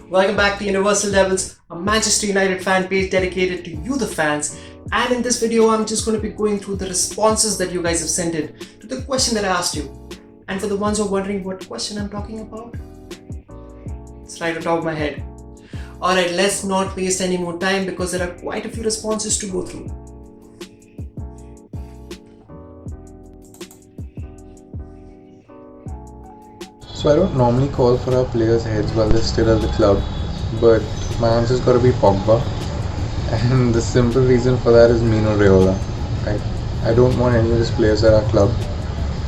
Welcome back to Universal Devils, a Manchester United fan page dedicated to you, the fans. And in this video, I'm just going to be going through the responses that you guys have sent in to the question that I asked you. And for the ones who are wondering what question I'm talking about, it's right on top of my head. Alright, let's not waste any more time because there are quite a few responses to go through. So I don't normally call for our players' heads while they're still at the club, but my answer's got to be Pogba, and the simple reason for that is Mino Raiola. I don't want any of his players at our club.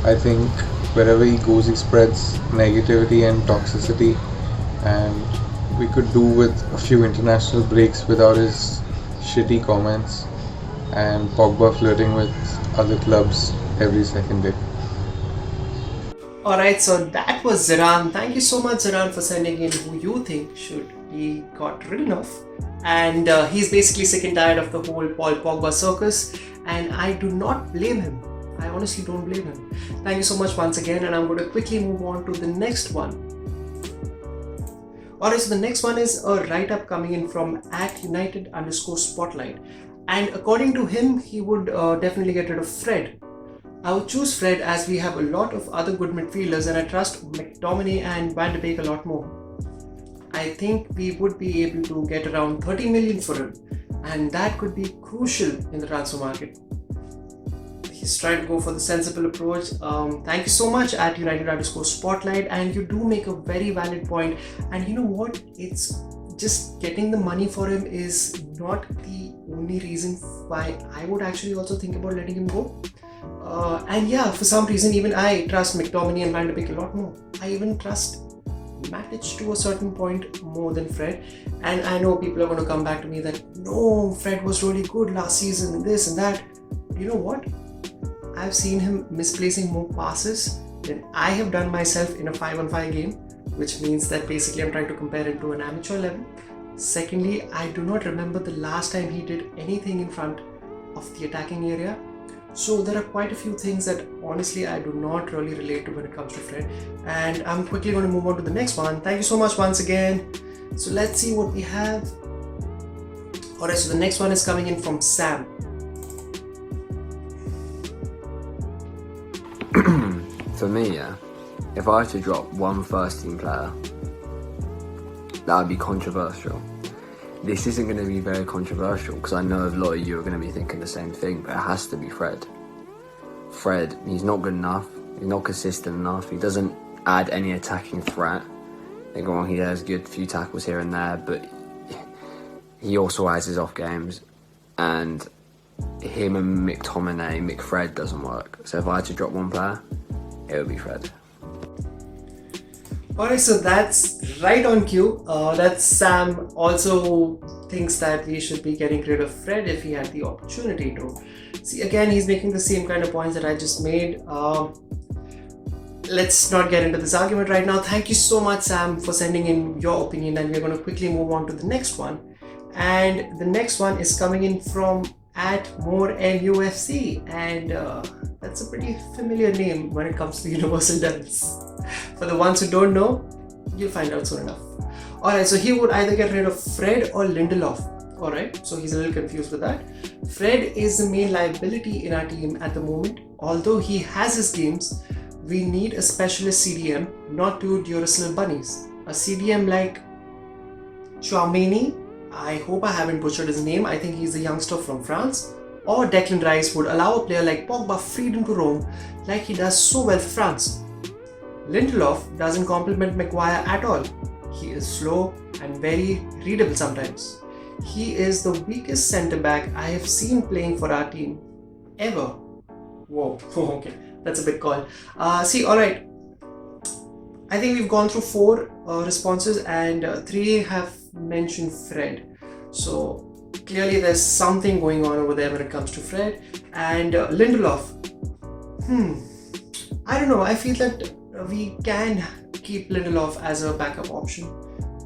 I think wherever he goes he spreads negativity and toxicity, and we could do with a few international breaks without his shitty comments and Pogba flirting with other clubs every second day. Alright, so that was Ziran. Thank you so much, Ziran, for sending in who you think should be got rid of. And he's basically sick and tired of the whole Paul Pogba circus, and I do not blame him. I honestly don't blame him. Thank you so much once again, and I'm going to quickly move on to the next one. Alright, so the next one is a write-up coming in from @United_Spotlight. And according to him, he would definitely get rid of Fred. I would choose Fred as we have a lot of other good midfielders and I trust McTominay and Van de Beek a lot more. I think we would be able to get around 30 million for him, and that could be crucial in the transfer market. He's trying to go for the sensible approach. Thank you so much @United_Spotlight, and you do make a very valid point. And you know what? It's just getting the money for him is not the only reason why I would actually also think about letting him go. And yeah, for some reason even I trust McTominay and Van de Beek a lot more. I even trust Matic to a certain point more than Fred. And I know people are going to come back to me that no, Fred was really good last season and this and that. You know what? I've seen him misplacing more passes than I have done myself in a 5-on-5 game, which means that basically I'm trying to compare it to an amateur level. Secondly, I do not remember the last time he did anything in front of the attacking area. So there are quite a few things that honestly I do not really relate to when it comes to Fred, and I'm quickly going to move on to the next one. Thank you so much once again. So let's see what we have. Alright, so the next one is coming in from Sam. For me, yeah, if I had to drop one first team player, that would be controversial. This isn't going to be very controversial because I know a lot of you are going to be thinking the same thing, but it has to be Fred. Fred, he's not good enough, he's not consistent enough, he doesn't add any attacking threat. Don't get me wrong, he has good few tackles here and there, but he also has his off games, and him and McTominay, McFred doesn't work. So if I had to drop one player, it would be Fred. Alright, so that's right on cue. That Sam also thinks that we should be getting rid of Fred if he had the opportunity to. See, again, he's making the same kind of points that I just made. Let's not get into this argument right now. Thank you so much, Sam, for sending in your opinion, and we're going to quickly move on to the next one. And the next one is coming in from @MoreMUFC, and that's a pretty familiar name when it comes to Universal Devils. For the ones who don't know, you'll find out soon enough. Alright, so he would either get rid of Fred or Lindelof. Alright, so he's a little confused with that. Fred is the main liability in our team at the moment. Although he has his games, we need a specialist CDM, not two Duracell bunnies. A CDM like Chouameni, I hope I haven't butchered his name, I think he's a youngster from France, or Declan Rice would allow a player like Pogba freedom to roam like he does so well for France. Lindelof doesn't complement Maguire at all. He is slow and very readable sometimes. He is the weakest centre back I have seen playing for our team ever. Whoa, okay, that's a big call. Alright, I think we've gone through 4 responses, and 3 have mentioned Fred. So clearly there's something going on over there when it comes to Fred. And Lindelof, I don't know, I feel that we can keep Lindelof as a backup option,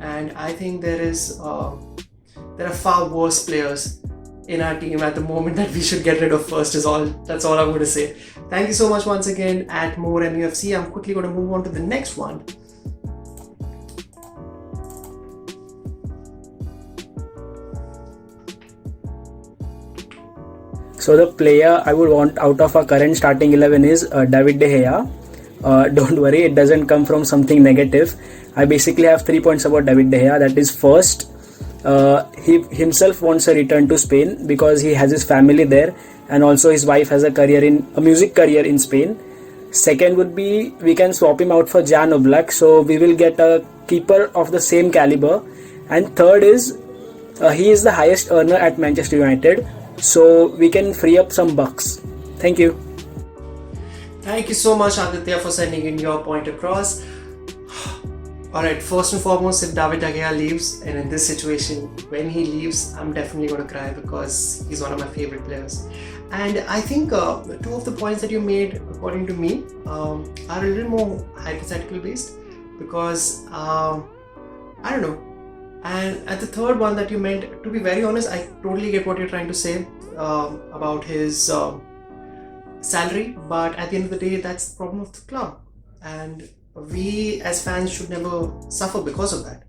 and I think there are far worse players in our team at the moment that we should get rid of first. That's all I'm going to say. Thank you so much once again @MoreMUFC. I'm quickly going to move on to the next one. So the player I would want out of our current starting 11 is David De Gea. Don't worry, it doesn't come from something negative. I basically have 3 points about David De Gea. That is, first, he himself wants a return to Spain because he has his family there, and also his wife has a music career in Spain. Second would be, we can swap him out for Jan Oblak, so we will get a keeper of the same caliber. And third is, he is the highest earner at Manchester United, so we can free up some bucks. Thank you. Thank you so much, Aditya, for sending in your point across. Alright, first and foremost, if David De Gea leaves, and in this situation, when he leaves, I'm definitely going to cry because he's one of my favorite players. And I think two of the points that you made, according to me, are a little more hypothetical based because, I don't know. And at the third one that you meant, to be very honest, I totally get what you're trying to say about his salary, but at the end of the day, that's the problem of the club. And we as fans should never suffer because of that.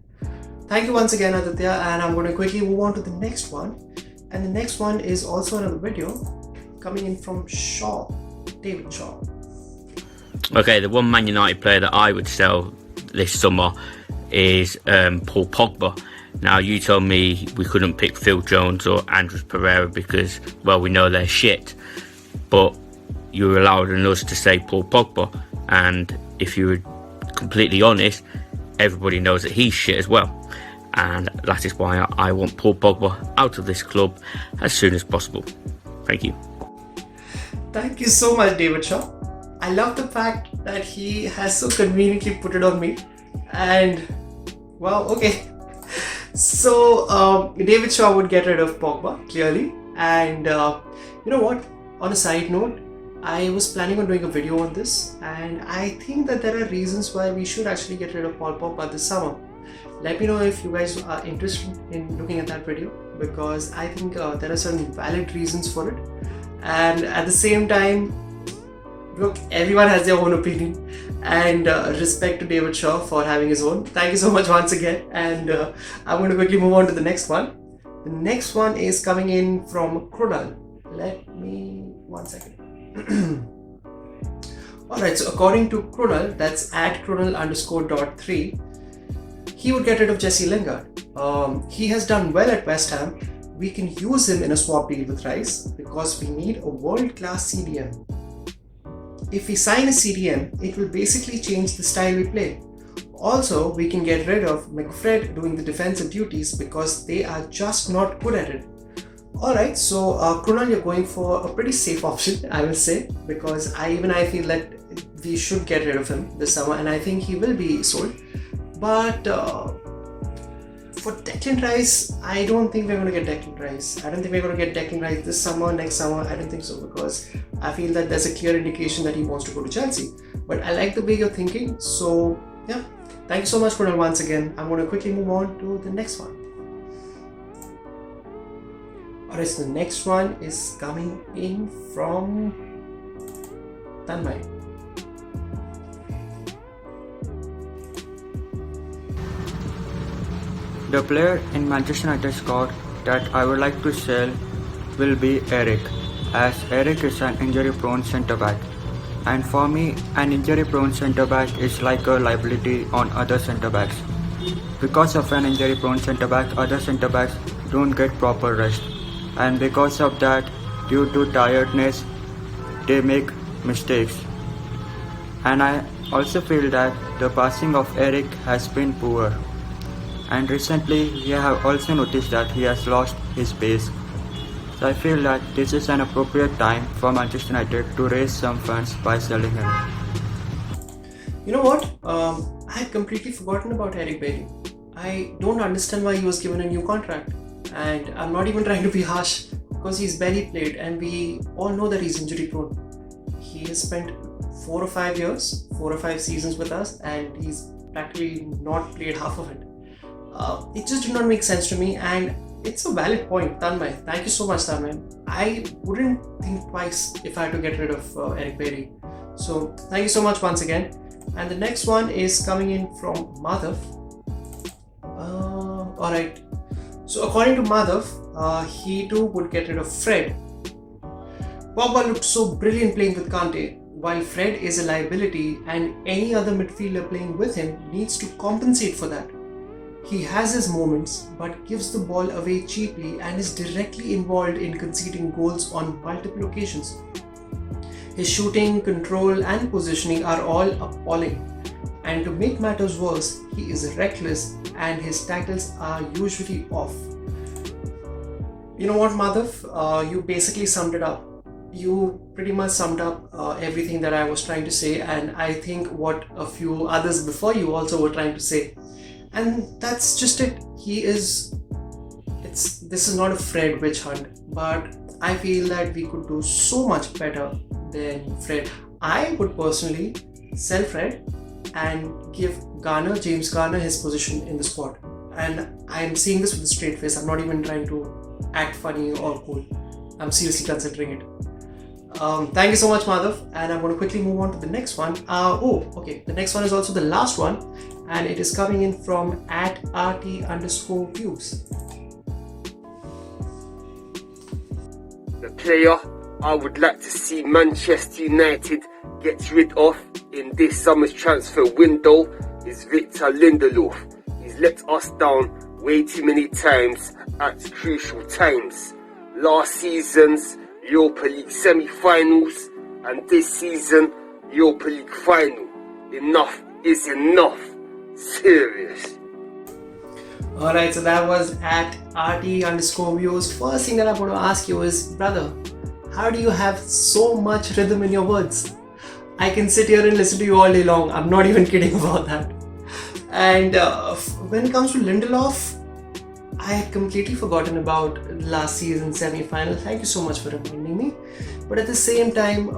Thank you once again, Aditya, and I'm going to quickly move on to the next one. And the next one is also another video coming in from Shaw, David Shaw. Okay, the one Man United player that I would sell this summer is Paul Pogba. Now, you told me we couldn't pick Phil Jones or Andres Pereira because, well, we know they're shit. But you were allowing us to say Paul Pogba, and if you were completely honest, everybody knows that he's shit as well. And that is why I want Paul Pogba out of this club as soon as possible. Thank you. Thank you so much, David Shaw. I love the fact that he has so conveniently put it on me. And, well, okay. So, David Shaw would get rid of Pogba, clearly. And, you know what? On a side note, I was planning on doing a video on this. And I think that there are reasons why we should actually get rid of Paul Pogba this summer. Let me know if you guys are interested in looking at that video, because I think there are certain valid reasons for it. And at the same time, look, everyone has their own opinion, and respect to David Shaw for having his own. Thank you so much once again, and I'm going to quickly move on to the next one. The next one is coming in from Krunal. Let me, 1 second. Alright, so according to Krunal, that's at Krunal_.3, he would get rid of Jesse Lingard. He has done well at West Ham. We can use him in a swap deal with Rice because we need a world-class CDM. If we sign a CDM, it will basically change the style we play. Also, we can get rid of McFred doing the defensive duties because they are just not good at it. Alright, so Krunal, you're going for a pretty safe option, I will say, because I feel that we should get rid of him this summer, and I think he will be sold. But for Declan Rice, I don't think we're going to get Declan Rice. I don't think we're going to get Declan Rice this summer, next summer. I don't think so, because I feel that there's a clear indication that he wants to go to Chelsea. But I like the way you're thinking. So yeah, thank you so much, Kunal, once again. I'm going to quickly move on to the next one. Alright, so the next one is coming in from Tanmay. The player in Manchester United squad that I would like to sell will be Eric, as Eric is an injury-prone centre-back. And for me, an injury-prone centre-back is like a liability on other centre-backs. Because of an injury-prone centre-back, other centre-backs don't get proper rest. And because of that, due to tiredness, they make mistakes. And I also feel that the passing of Eric has been poor. And recently, we have also noticed that he has lost his pace. So I feel that this is an appropriate time for Manchester United to raise some funds by selling him. You know what? I had completely forgotten about Eric Bailly. I don't understand why he was given a new contract. And I'm not even trying to be harsh, because he's barely played and we all know that he's injury prone. He has spent 4 or 5 seasons with us, and he's practically not played half of it. It just did not make sense to me, and it's a valid point, Tanmay. Thank you so much, Tanmay. I wouldn't think twice if I had to get rid of Eric Bailly. So thank you so much once again. And the next one is coming in from Madhav. Alright. So according to Madhav, he too would get rid of Fred. Pogba looked so brilliant playing with Kante, while Fred is a liability and any other midfielder playing with him needs to compensate for that. He has his moments but gives the ball away cheaply and is directly involved in conceding goals on multiple occasions. His shooting, control and positioning are all appalling. And to make matters worse, he is reckless and his tackles are usually off. You know what, Madhav? You basically summed it up. You pretty much summed up everything that I was trying to say, and I think what a few others before you also were trying to say. And that's just it. This is not a Fred witch hunt, but I feel that we could do so much better than Fred. I would personally sell Fred and give James Garner, his position in the squad. And I'm saying this with a straight face. I'm not even trying to act funny or cool. I'm seriously considering it. Thank you so much, Madhav. And I'm going to quickly move on to the next one. The next one is also the last one, and it is coming in from @RT_views. The player I would like to see Manchester United get rid of in this summer's transfer window is Victor Lindelof. He's let us down way too many times at crucial times. Last season's Europa League semi-finals and this season Europa League final. Enough is enough. Serious. Alright, so that was @RT_views. First thing that I'm going to ask you is, brother, how do you have so much rhythm in your words? I can sit here and listen to you all day long. I'm not even kidding about that. And when it comes to Lindelof, I had completely forgotten about last season's semi-final. Thank you so much for reminding me. But at the same time,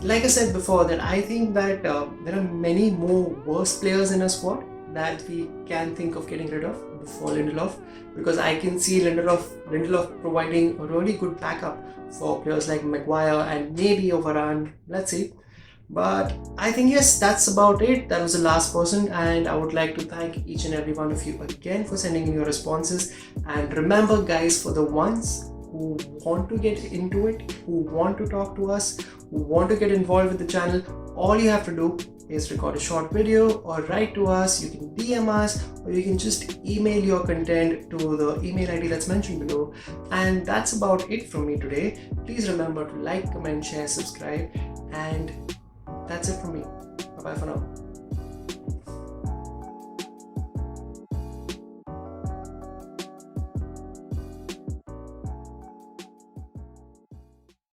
like I said before, that I think that there are many more worse players in our squad that we can think of getting rid of before Lindelof, because I can see Lindelof providing a really good backup for players like Maguire and maybe Varane. Let's see. But I think yes, that's about it. That was the last person, and I would like to thank each and every one of you again for sending in your responses. And remember, guys, for the ones who want to get into it, who want to talk to us, who want to get involved with the channel, all you have to do is record a short video or write to us. You can DM us, or you can just email your content to the email ID that's mentioned below. And that's about it from me today. Please remember to like, comment, share, subscribe, and that's it from me. Bye bye for now.